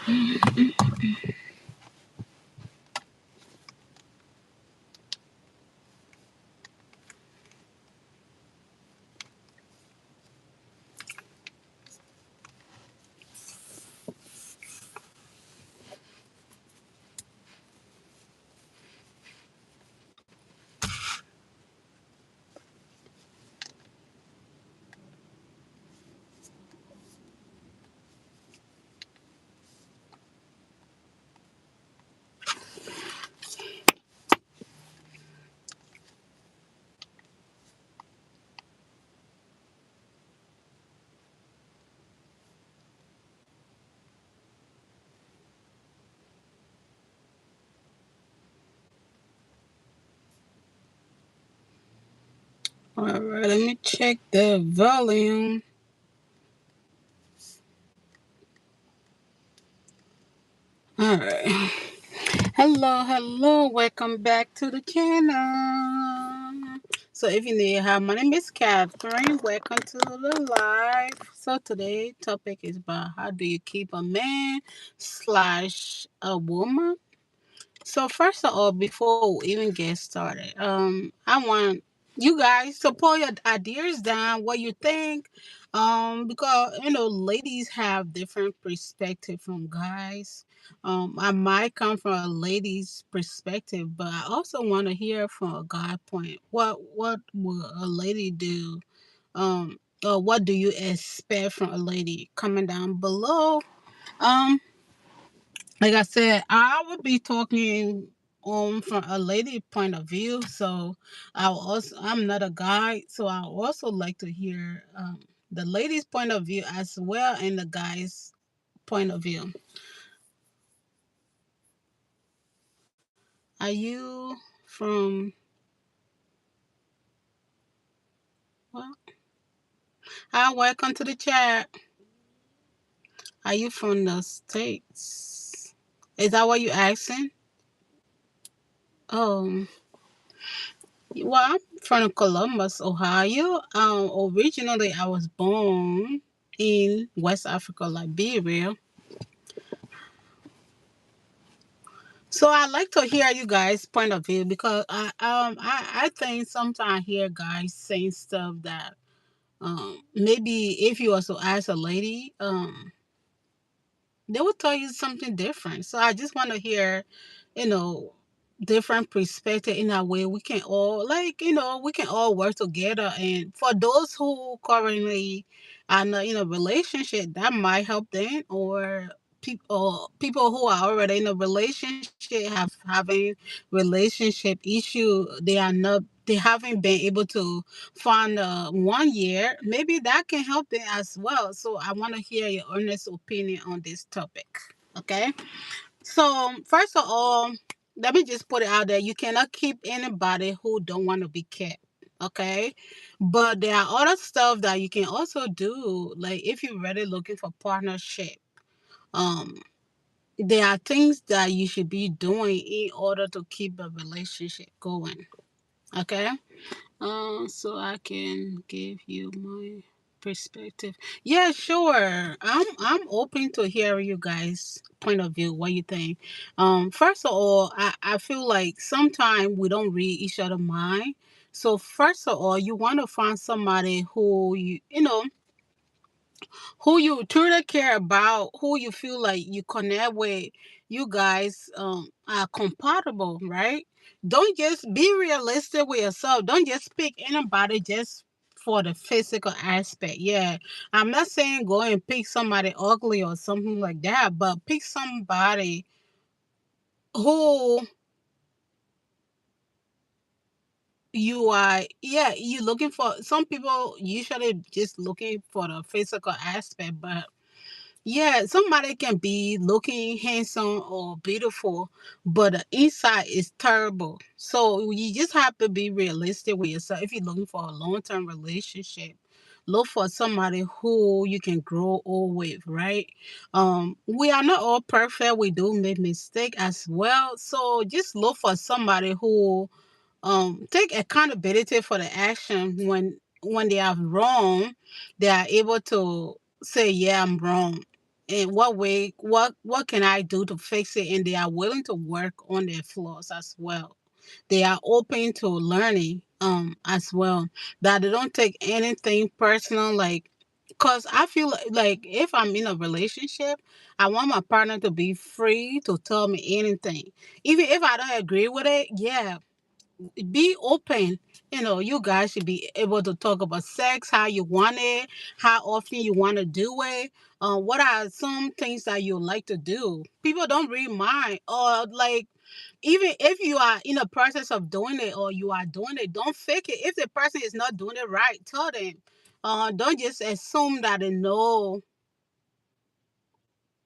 All right, let me check the volume. All right. Hello. Welcome back to the channel. So, if you need help, my name is Catherine. Welcome to the live. So, today topic is about how do you keep a man slash a woman. So first of all, before we even get started, I want you guys to put your ideas down, what you think, because ladies have different perspective from guys. I might come from a lady's perspective, but I also want to hear from a guy point. What will a lady do? Or what do you expect from a lady? Comment down below. Um, like I said, I would be talking from a lady point of view. So I'm not a guy, so I also like to hear the lady's point of view as well and the guy's point of view. Are you from well? Hi, welcome to the chat. Are you from the States? Is that what you asking? Oh, well, I'm from Columbus, Ohio. Originally, I was born in West Africa, Liberia. So I like to hear you guys' point of view because I think sometimes I hear guys saying stuff that maybe if you also ask a lady they will tell you something different. So I just want to hear, you know, different perspective in that way we can all we can all work together. And for those who currently are not in a relationship, that might help them, or people who are already in a relationship having relationship issue, they haven't been able to find 1 year, maybe that can help them as well. So I want to hear your honest opinion on this topic. Okay, so first of all, let me just put it out there: you cannot keep anybody who don't want to be kept. Okay, but there are other stuff that you can also do, like if you're really looking for partnership. um there are things that you should be doing in order to keep a relationship going. Okay. So I can give you my perspective. Yeah, sure. I'm open to hear you guys' point of view. What you think? First of all, I feel like sometimes we don't read each other mind. So first of all, you want to find somebody who who you truly care about, who you feel like you connect with, you guys are compatible, right? Don't just be realistic with yourself. Don't just pick anybody just for the physical aspect. Yeah, I'm not saying go and pick somebody ugly or something like that, but pick somebody who you are. Yeah, you looking for. Some people usually just looking for the physical aspect, but yeah, somebody can be looking handsome or beautiful, but the inside is terrible. So you just have to be realistic with yourself. If you're looking for a long-term relationship, look for somebody who you can grow old with, right? We are not all perfect. We do make mistakes as well. So just look for somebody who take accountability for the action when they are wrong. They are able to say, "Yeah, I'm wrong." and what can I do to fix it, and they are willing to work on their flaws as well. They are open to learning as well, that they don't take anything personal, like, because I feel like if I'm in a relationship, I want my partner to be free to tell me anything, even if I don't agree with it. Yeah, be open. You guys should be able to talk about sex, how you want it, how often you want to do it. What are some things that you like to do? People don't read mind, or like, even if you are in the process of doing it or you are doing it, don't fake it. If the person is not doing it right, tell them. Don't just assume that they know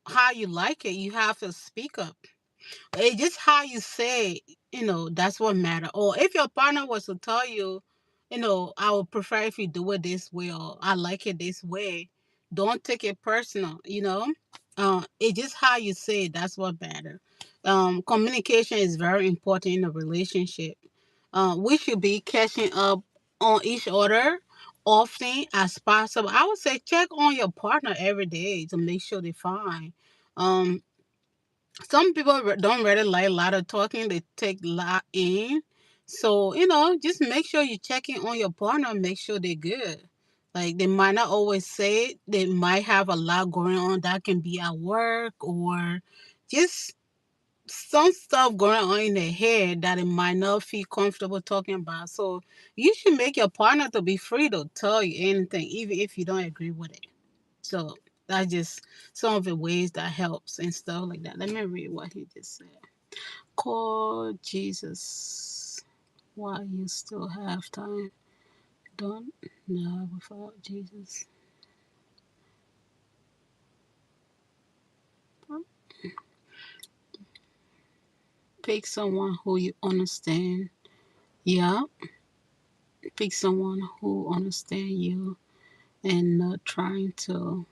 how you like it. You have to speak up. It's just how you say, that's what matter. Or if your partner was to tell you, I would prefer if you do it this way, or I like it this way. Don't take it personal. It's just how you say it, that's what matter. Communication is very important in a relationship. We should be catching up on each other often as possible. I would say check on your partner every day to make sure they're fine. Um, some people don't really like a lot of talking. They take a lot in. So, just make sure you're checking on your partner, make sure they're good. Like, they might not always say it. They might have a lot going on, that can be at work, or just some stuff going on in their head that they might not feel comfortable talking about. So you should make your partner to be free to tell you anything, even if you don't agree with it. So that's just some of the ways that helps and stuff like that. Let me read what he just said. Call Jesus while you still have time. Don't know without Jesus. Pick someone who you understand. Yeah, pick someone who understand you and not trying to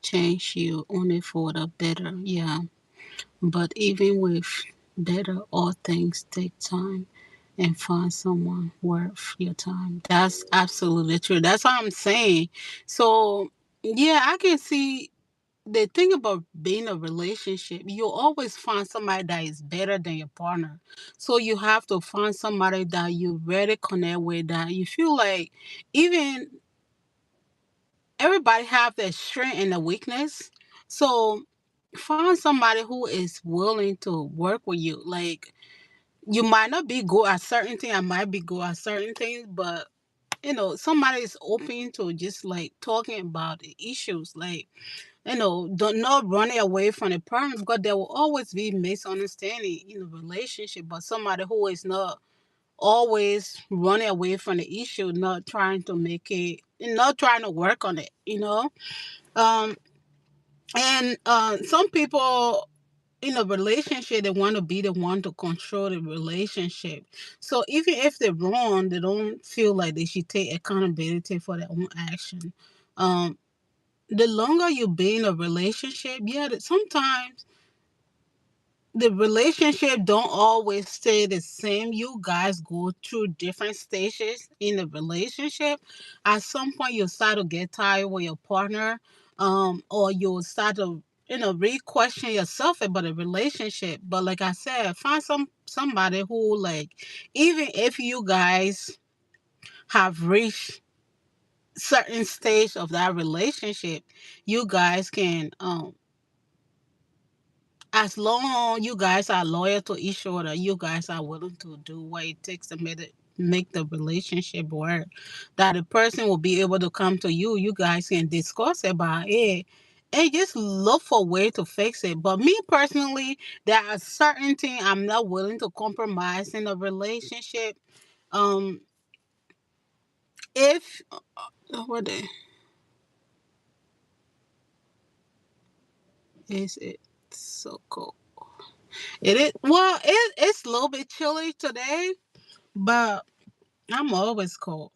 change you only for the better. Yeah, but even with better, all things take time, and find someone worth your time. That's absolutely true. That's what I'm saying. So, yeah, I can see the thing about being a relationship, you always find somebody that is better than your partner. So you have to find somebody that you really connect with, that you feel like, even everybody have their strength and a weakness. So find somebody who is willing to work with you. Like, you might not be good at certain things, I might be good at certain things, but somebody is open to just like talking about the issues. Like, don't not running away from the problem, because there will always be misunderstanding in a relationship. But somebody who is not always running away from the issue, not trying to make it, not trying to work on it. Um, and some people in a relationship, they want to be the one to control the relationship. So even if they're wrong, they don't feel like they should take accountability for their own action. Um, the longer you be in a relationship, yeah, that sometimes the relationship don't always stay the same. You guys go through different stages in the relationship. At some point, you start to get tired with your partner, or you'll start to re-question yourself about a relationship. But like I said, find somebody who, like, even if you guys have reached certain stage of that relationship, you guys can as long you guys are loyal to each other, you guys are willing to do what it takes to make the relationship work. That the person will be able to come to you. You guys can discuss about it and just look for a way to fix it. But me personally, there are certain things I'm not willing to compromise in a relationship. Um, if what is it so cold? It is well. It's a little bit chilly today, but I'm always cold.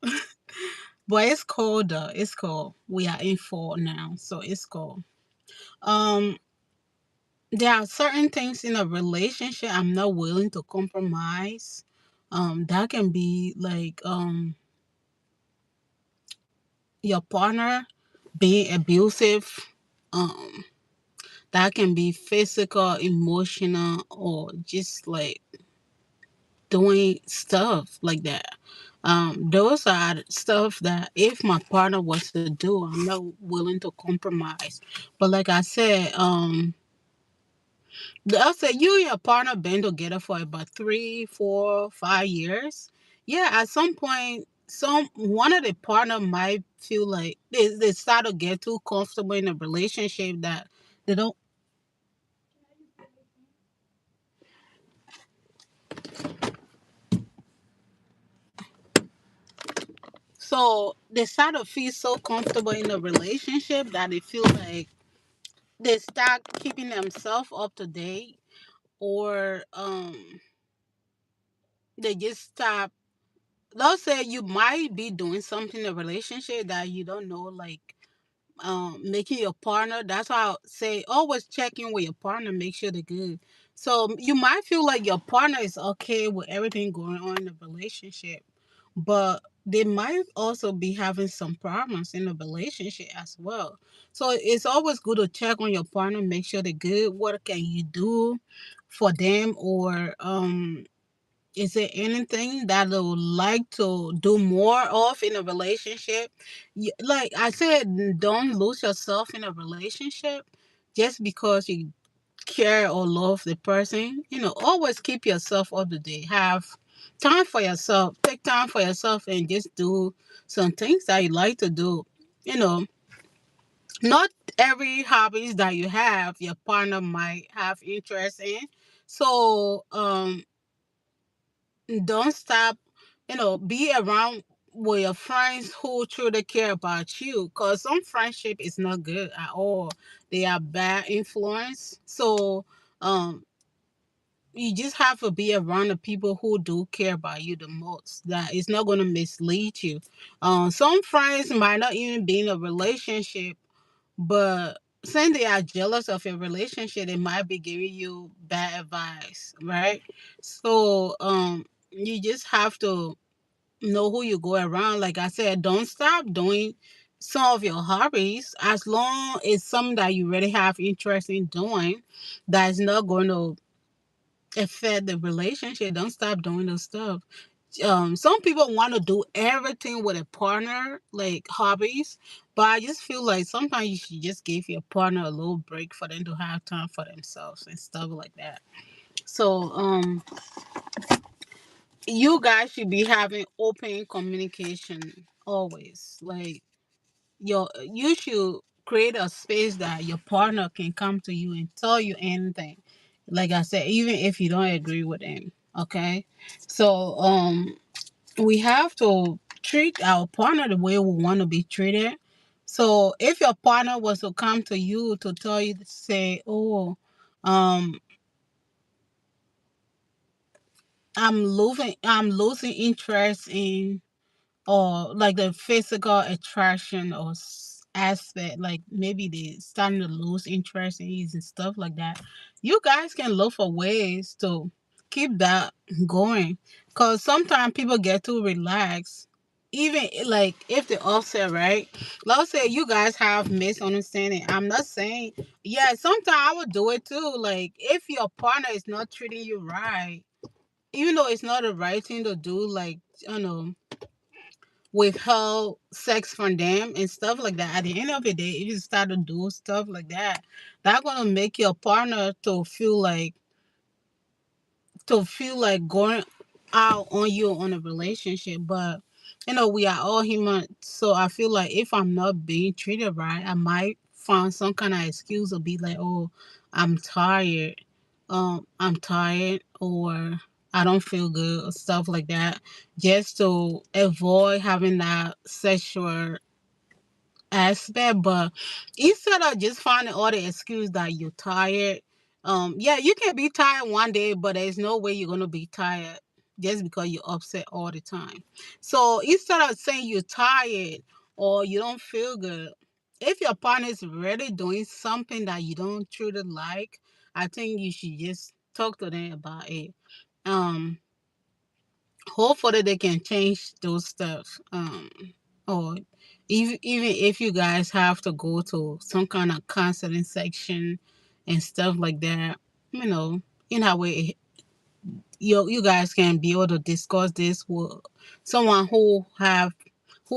But it's cold though. It's cold. We are in fall now, so it's cold. Um, there are certain things in a relationship I'm not willing to compromise. That can be like your partner being abusive. um that can be physical, emotional, or just like doing stuff like that. Those are stuff that if my partner was to do, I'm not willing to compromise. But like I said, I'll say you and your partner been together for about 3, 4, 5 years. Yeah, at some point, some one of the partner might feel like they start to get too comfortable in a relationship that they don't. So they start to feel so comfortable in a relationship that they feel like they start keeping themselves up to date, or they just stop. Let's say you might be doing something in a relationship that you don't know, like making your partner. That's why I say always check in with your partner, make sure they're good. So you might feel like your partner is okay with everything going on in the relationship, but they might also be having some problems in the relationship as well. So it's always good to check on your partner, make sure they're good. What can you do for them, or is there anything that they would like to do more of in a relationship? Like I said, don't lose yourself in a relationship just because you care or love the person. Always keep yourself up to date. Have time for yourself. Take time for yourself and just do some things that you like to do. You know, not every hobbies that you have, your partner might have interest in. So, don't stop, be around with your friends who truly care about you, because some friendship is not good at all. They are bad influence. So um you just have to be around the people who do care about you the most, that is not going to mislead you. Some friends might not even be in a relationship, but since they are jealous of your relationship, they might be giving you bad advice, right? So you just have to know who you go around. Like I said, don't stop doing some of your hobbies as long as something that you really have interest in doing that is not going to affect the relationship. Don't stop doing those stuff. Some people want to do everything with a partner, like hobbies, but I just feel like sometimes you should just give your partner a little break for them to have time for themselves and stuff like that. So you guys should be having open communication always. Like you should create a space that your partner can come to you and tell you anything. Like I said, even if you don't agree with them. Okay. So we have to treat our partner the way we want to be treated. So if your partner was to come to you to tell you to say, "Oh, um, I'm losing interest in," or like the physical attraction or aspect, like maybe they starting to lose interest in you and stuff like that, you guys can look for ways to keep that going, because sometimes people get too relaxed. Even like if they upset, right? Let's say you guys have misunderstanding. I'm not saying, yeah, sometimes I would do it too. Like if your partner is not treating you right, even though it's not the right thing to do, like, withheld sex from them and stuff like that. At the end of the day, if you start to do stuff like that, that's gonna make your partner to feel like going out on you on a relationship. But we are all human, so I feel like if I'm not being treated right, I might find some kind of excuse to be like, "Oh, I'm tired. I'm tired," or "I don't feel good," or stuff like that, just to avoid having that sexual aspect. But instead of just finding all the excuse that you're tired, yeah, you can be tired one day, but there's no way you're gonna be tired just because you're upset all the time. So instead of saying you're tired or you don't feel good, if your partner is really doing something that you don't truly like, I think you should just talk to them about it. um Hopefully they can change those stuff, or even if you guys have to go to some kind of counseling section and stuff like that, you know, in a way you guys can be able to discuss this with someone who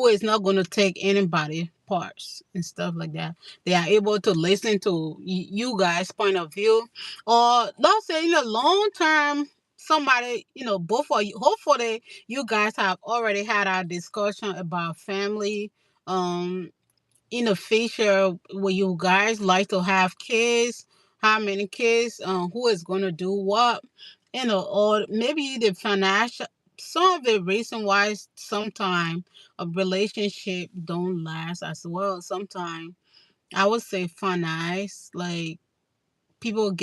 is not going to take anybody parts and stuff like that. They are able to listen to you guys point of view, or let's say in the long term, somebody, both of you, hopefully you guys have already had a discussion about family, um in the future. Will you guys like to have kids? How many kids? Who is going to do what? Or maybe the financial. Some of the reason why sometimes a relationship don't last as well. Sometimes I would say finance, like people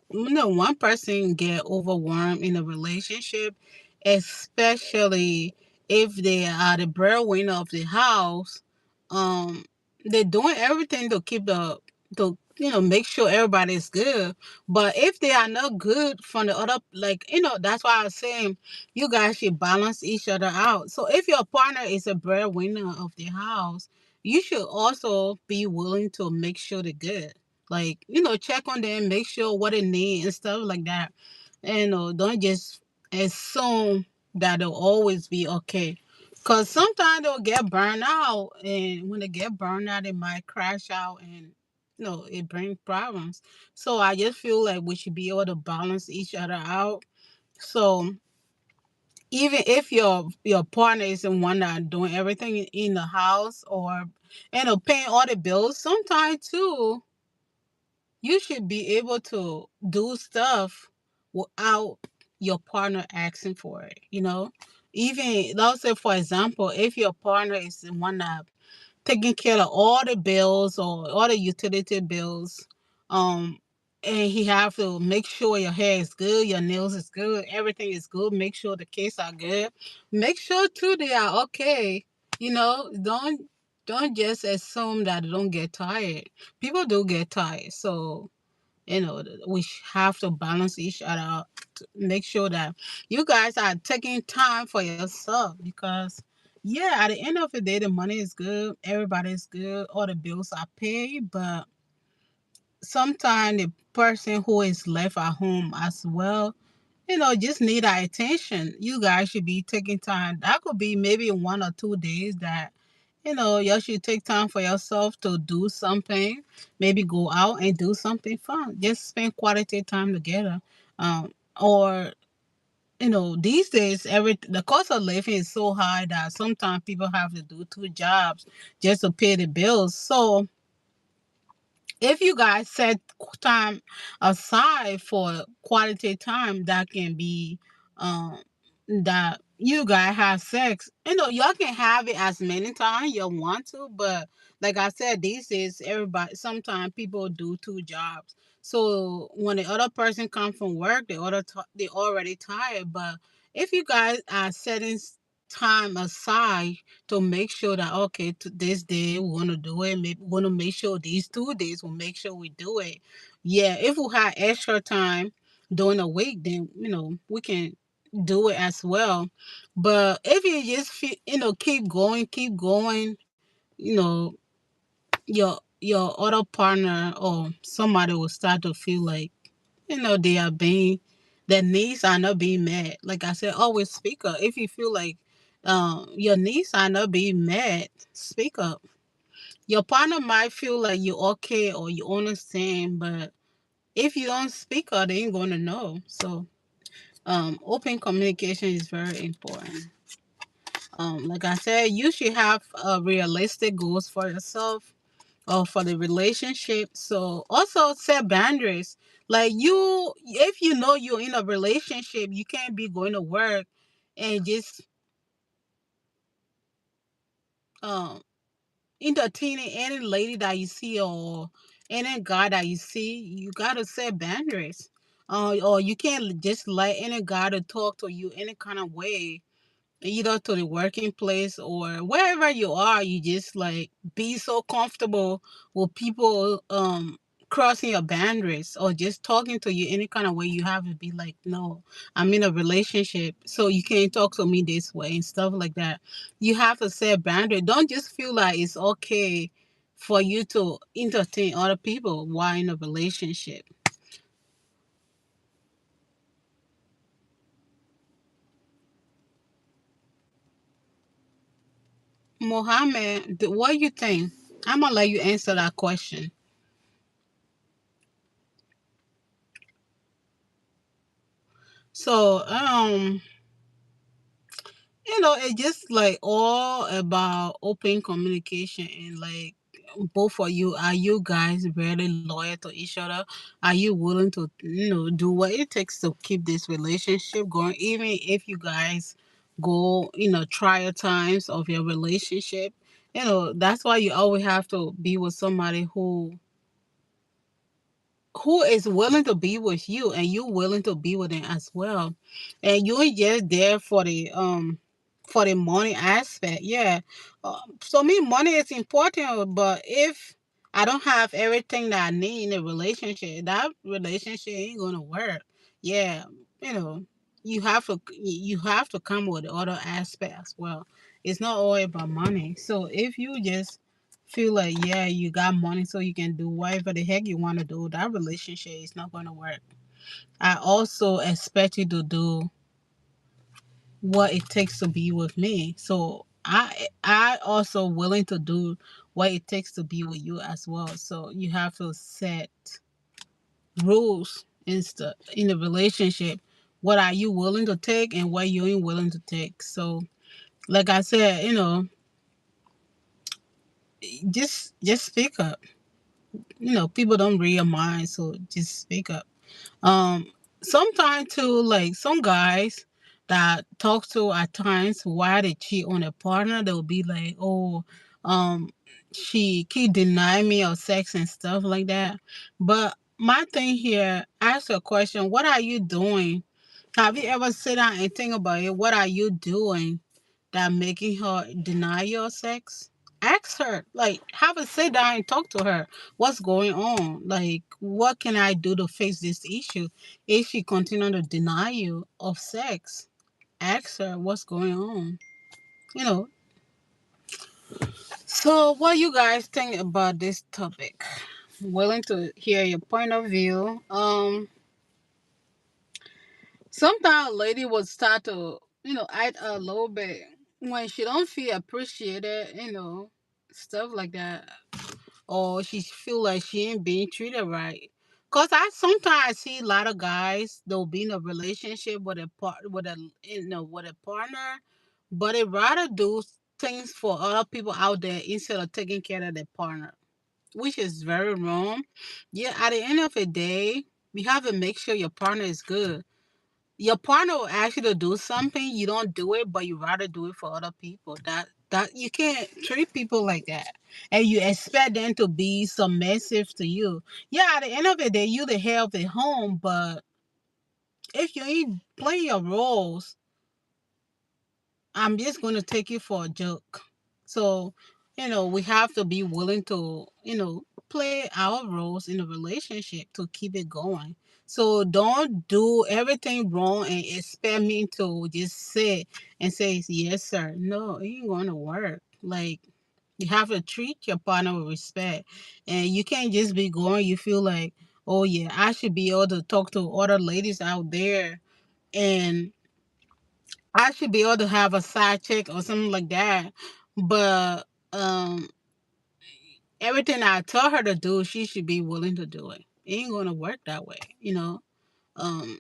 one person get overwhelmed in a relationship, especially if they are the breadwinner of the house. um they're doing everything to keep to make sure everybody's good. But if they are not good from the other, like, that's why I was saying you guys should balance each other out. So if your partner is a breadwinner of the house, you should also be willing to make sure they're good, like, check on them, make sure what they need and stuff like that. And don't just assume that they'll always be okay. Because sometimes they'll get burned out. And when they get burned out, they might crash out and, it brings problems. So I just feel like we should be able to balance each other out. So even if your partner is the one that doing everything in the house, or paying all the bills, sometimes too you should be able to do stuff without your partner asking for it. Even let's say, for example, if your partner is the one that taking care of all the bills or all the utility bills, um and he have to make sure your hair is good, your nails is good, everything is good, make sure the kids are good, make sure too they are okay. Don't just assume that they don't get tired. People do get tired. So we have to balance each other out to make sure that you guys are taking time for yourself. Because yeah, at the end of the day, the money is good, everybody's good, all the bills are paid. But sometimes the person who is left at home as well, just need our attention. You guys should be taking time. That could be maybe 1 or 2 days that you should take time for yourself to do something. Maybe go out and do something fun. Just spend quality time together. Or these days, the cost of living is so high that sometimes people have to do 2 jobs just to pay the bills. So if you guys set time aside for quality time, that can be um that you guys have sex, y'all can have it as many times you want to. But like I said, these days everybody, sometimes people do 2 jobs. So when the other person comes from work, they already tired. But if you guys are setting time aside to make sure that, okay, to this day we want to do it, maybe we want to make sure these 2 days we'll make sure we do it. Yeah, if we have extra time during the week, then we can do it as well. But if you just feel, keep going, you know your other partner or somebody will start to feel like, they are being, their needs are not being met. Like I said, always speak up. If you feel like your needs are not being met, speak up. Your partner might feel like you're okay or you understand, but if you don't speak up, they ain't gonna know. So open communication is very important. Like I said, you should have realistic goals for yourself or for the relationship. So also set boundaries. Like, if you're in a relationship, you can't be going to work and just um entertaining any lady that you see or any guy that you see. You gotta set boundaries. Or you can't just let any guy to talk to you any kind of way, either to the working place or wherever you are. You just like be so comfortable with people crossing your boundaries or just talking to you any kind of way, you have to be like, no, I'm in a relationship, so you can't talk to me this way and stuff like that. You have to set boundary. Don't just feel like it's okay for you to entertain other people while in a relationship. Mohammed, what do you think? I'm gonna let you answer that question. So, it's just like all about open communication and like both of you, are you guys very loyal to each other? Are you willing to, do what it takes to keep this relationship going, even if you guys go, trial times of your relationship? That's why you always have to be with somebody who is willing to be with you and you willing to be with them as well, and you ain't just there for the money aspect. Yeah. So me, money is important, but if I don't have everything that I need in a relationship, that relationship ain't gonna work. Yeah. you know you have to come with the other aspect as well. It's not all about money. So if you just feel like, yeah, you got money so you can do whatever the heck you want to do, that relationship is not going to work. I also expect you to do what it takes to be with me. So I also willing to do what it takes to be with you as well. So you have to set rules in the relationship. What are you willing to take and what you ain't willing to take? So like I said, just speak up. People don't read your mind, so just speak up. Um, Sometimes too, like some guys that talk to at times why they cheat on a partner, they'll be like, "Oh, um, she keep denying me of sex and stuff like that." But my thing here, ask a question: what are you doing? Have you ever sit down and think about it? What are you doing that making her deny your sex? Ask her, like, have a sit down and talk to her. What's going on? Like, what can I do to fix this issue? If she continue to deny you of sex, ask her what's going on. You know. So, what you guys think about this topic? Willing to hear your point of view. Sometimes a lady would start to, act a little bit when she don't feel appreciated, stuff like that, or she feel like she ain't being treated right. Cause I sometimes see a lot of guys they'll be in a relationship with a partner, but they rather do things for other people out there instead of taking care of their partner, which is very wrong. Yeah, at the end of the day, you have to make sure your partner is good. Your partner will ask you to do something, you don't do it, but you rather do it for other people. That you can't treat people like that, and you expect them to be submissive to you. Yeah, at the end of the day, you the head of the home, but if you ain't playing your roles, I'm just going to take you for a joke. So, we have to be willing to, play our roles in a relationship to keep it going. So don't do everything wrong and expect me to just sit and say, yes, sir. No, it ain't going to work. Like, you have to treat your partner with respect. And you can't just be going, you feel like, oh, yeah, I should be able to talk to other ladies out there. And I should be able to have a side chick or something like that. But everything I tell her to do, she should be willing to do it. It ain't gonna work that way. Um,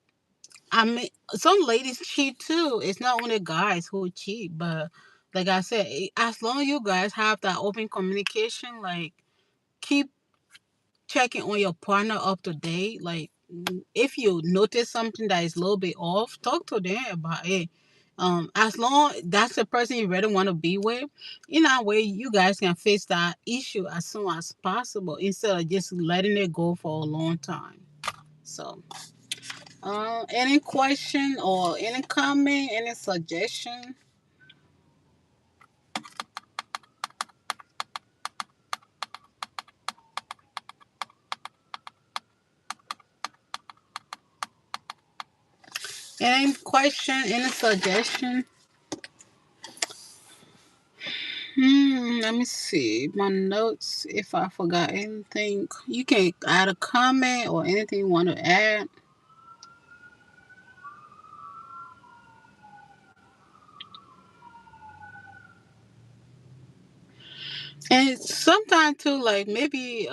I mean, some ladies cheat too. It's not only guys who cheat, but like I said, as long as you guys have that open communication, like keep checking on your partner up to date. Like if you notice something that is a little bit off, talk to them about it. As long that's the person you really want to be with, in that way you guys can face that issue as soon as possible instead of just letting it go for a long time. So, any question or any comment, any suggestion? Any question, any suggestion? Let me see my notes. If I forgot anything, you can add a comment or anything you want to add. And sometimes too, like maybe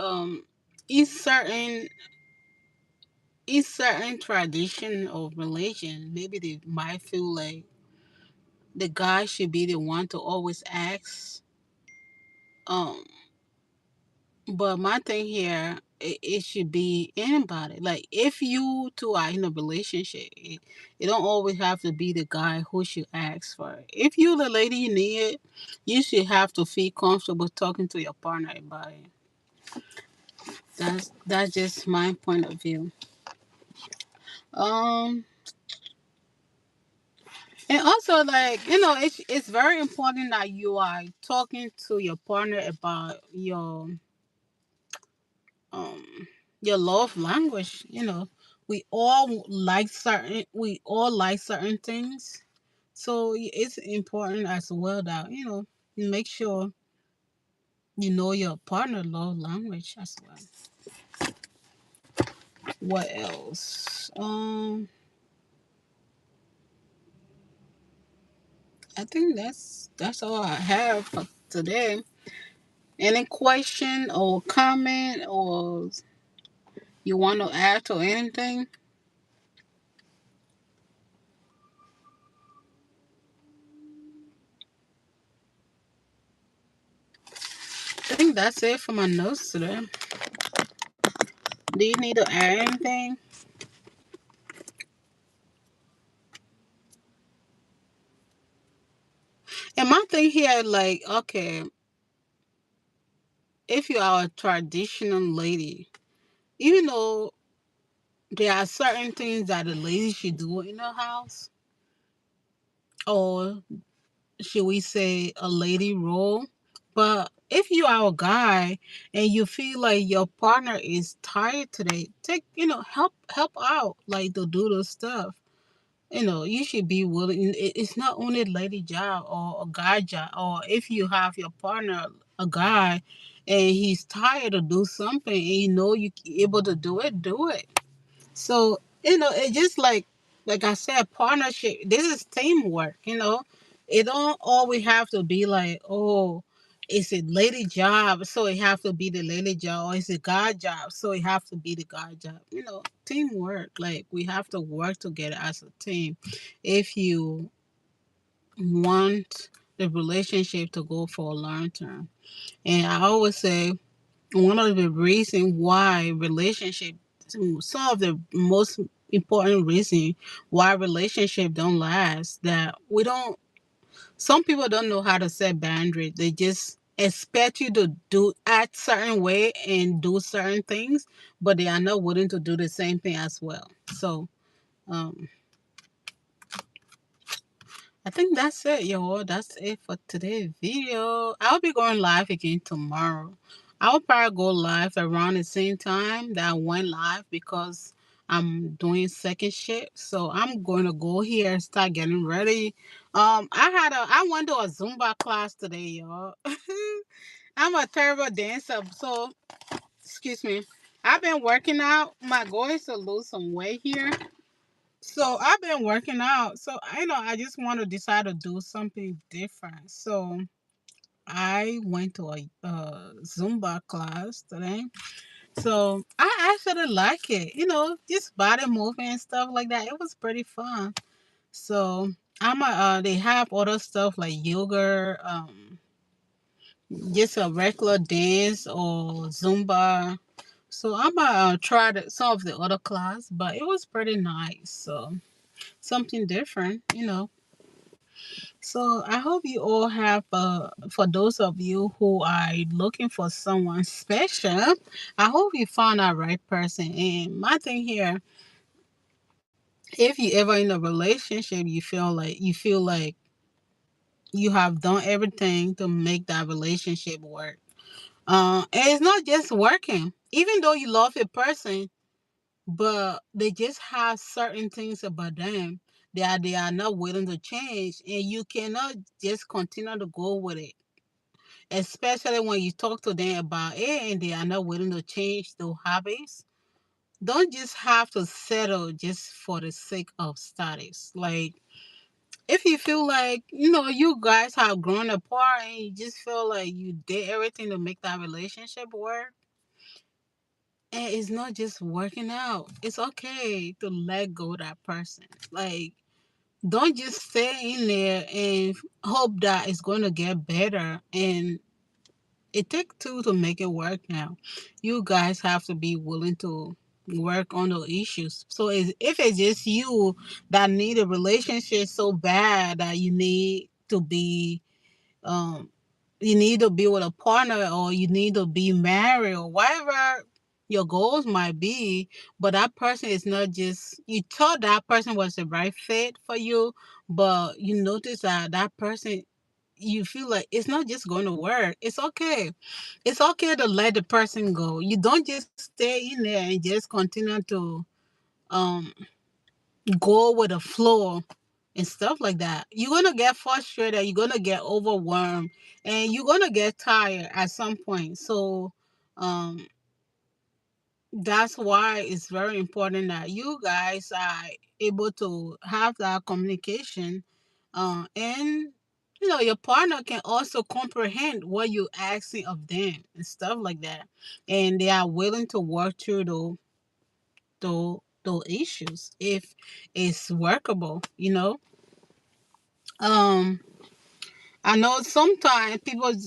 each certain each certain tradition or religion, maybe they might feel like the guy should be the one to always ask. Um, but my thing here, it should be anybody. Like if you two are in a relationship, it don't always have to be the guy who should ask for it. If you the lady you need it, you should have to feel comfortable talking to your partner about it. That's just my point of view. Um, and also like it's very important that you are talking to your partner about um your love language. We all like certain things, so it's important as well that you make sure you know your partner love language as well. What else? I think that's all I have for today. Any question or comment or you want to add to anything? I think that's it for my notes today. Do you need to add anything? And my thing here, like, okay, if you are a traditional lady, even though there are certain things that a lady should do in her house, or should we say a lady role, but if you are a guy and you feel like your partner is tired today, take help out, like to do the stuff. You should be willing. It's not only lady job or a guy job, or if you have your partner, a guy, and he's tired to do something, and you able to do it. So it just like I said, partnership. This is teamwork. It don't always have to be like, oh, it's a lady job, so it have to be the lady job, or it's a guy job, so it have to be the guy job. Teamwork. Like we have to work together as a team if you want the relationship to go for a long term. And I always say one of the reasons why relationship some of the most important reason why relationship don't last, that we don't some people don't know how to set boundaries. They just expect you to do act certain way and do certain things, but they are not willing to do the same thing as well. So um I think that's it, y'all. That's it for today's video. I'll be going live again tomorrow. I'll probably go live around the same time that I went live because I'm doing second shift. So I'm going to go here and start getting ready. I went to a Zumba class today, y'all. I'm a terrible dancer, so excuse me. I've been working out. My goal is to lose some weight here. So I've been working out. So I just want to decide to do something different. So I went to a Zumba class today. So I actually like it. Just body movement and stuff like that. It was pretty fun. So they have other stuff like yoga, just a regular dance or Zumba. So I'm gonna try some of the other class, but it was pretty nice. So something different. So I hope you all have, for those of you who are looking for someone special, I hope you found that right person. And my thing here, if you ever in a relationship, you feel like you have done everything to make that relationship work. And it's not just working. Even though you love a person, but they just have certain things about them they are not willing to change, and you cannot just continue to go with it, especially when you talk to them about it and they are not willing to change their habits. Don't just have to settle just for the sake of status. Like, if you feel like, you guys have grown apart and you just feel like you did everything to make that relationship work, and it's not just working out, it's okay to let go of that person. Like, don't just stay in there and hope that it's going to get better. And it takes two to make it work now. You guys have to be willing to work on the issues. So if it's just you that need a relationship so bad that um you need to be with a partner, or you need to be married, or whatever your goals might be, but that person is not, just you thought that person was the right fit for you, but you notice that that person, you feel like it's not just going to work. It's okay. It's okay to let the person go. You don't just stay in there and just continue to um go with the flow and stuff like that. You're gonna get frustrated, you're gonna get overwhelmed, and you're gonna get tired at some point. So um that's why it's very important that you guys are able to have that communication, and your partner can also comprehend what you're asking of them and stuff like that, and they are willing to work through those issues if it's workable. um I know sometimes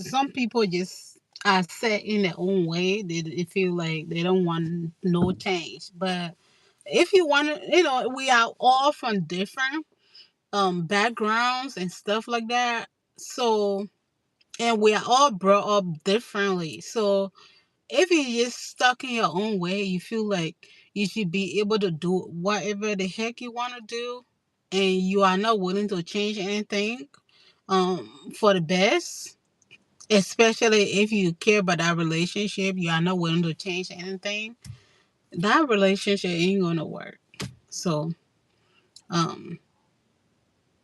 some people just are set in their own way. They feel like they don't want no change. But if you want to, we are all from different backgrounds and stuff like that. So, and we are all brought up differently. So if you're just stuck in your own way, you feel like you should be able to do whatever the heck you want to do, and you are not willing to change anything for the best, especially if you care about that relationship, you are not willing to change anything, that relationship ain't gonna work. So um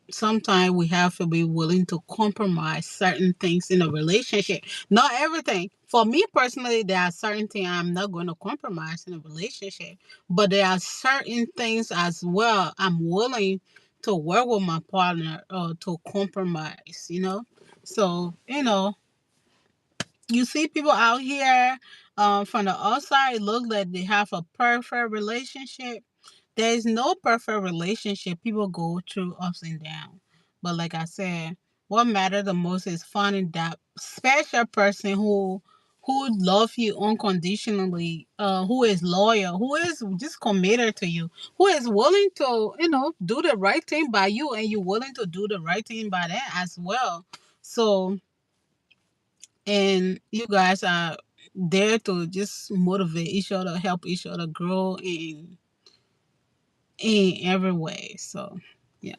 sometimes we have to be willing to compromise certain things in a relationship. Not everything. For me personally, there are certain things I'm not going to compromise in a relationship, but there are certain things as well I'm willing to work with my partner or to compromise. So you see people out here, from the outside, it looks like they have a perfect relationship. There is no perfect relationship. People go through ups and downs. But like I said, what matters the most is finding that special person who love you unconditionally, who is loyal, who is just committed to you, who is willing to, do the right thing by you, and you're willing to do the right thing by them as well. So, and you guys are there to just motivate each other, help each other grow in every way. So yeah.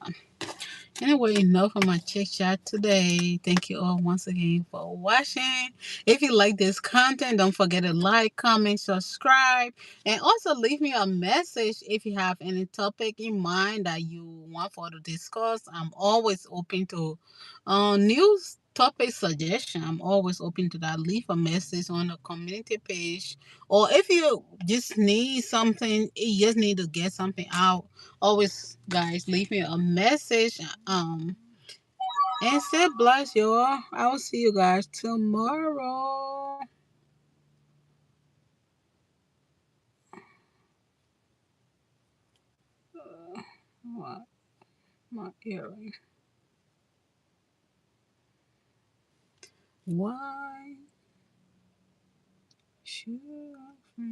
Anyway, enough of my chit chat today. Thank you all once again for watching. If you like this content, don't forget to like, comment, subscribe, and also leave me a message if you have any topic in mind that you want for to discuss. I'm always open to new topic suggestion. I'm always open to that. Leave a message on the community page, or if you just need something, you just need to get something out, always, guys, leave me a message, and stay blessed, y'all. I will see you guys tomorrow. What? My earring. Why should I?